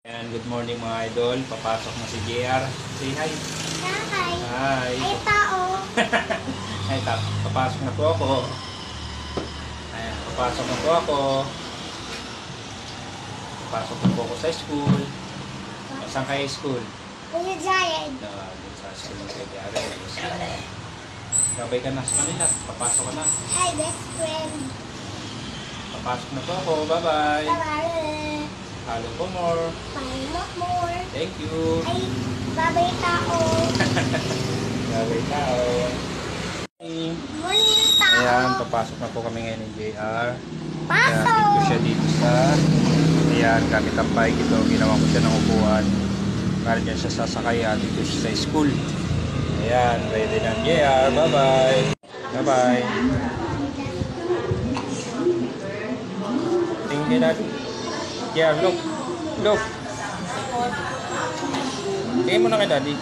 And good morning mga idol. Papasok na si JR. Say hi. Hi. Hi. Ay, tao. Ay, papasok na po ako. Ayan, papasok na po ako. Papasok na po ako sa school. Saan kayo school? Kuya Giant. Dun sa school ni JR. Gabay ka na sa kanila. Papasok ka na. Hi, best friend. Papasok na po ako. Bye-bye. Bye-bye. Halo po more. Bye, more. Thank you. Ay, babay tao. Gabay tao. Morning tao. Ayan, papasok na po kami ngayon ni JR. Pasok. Kaya dito siya dito sa... Ayan, gamit ang bike ito. Ginawa ko siya ng upuan. Para dyan siya sasakay. Dito siya sa school. Ayan, ready na JR. Bye-bye. Bye-bye. Tingin natin. JR, look. Look. Tingin mo na kay daddy.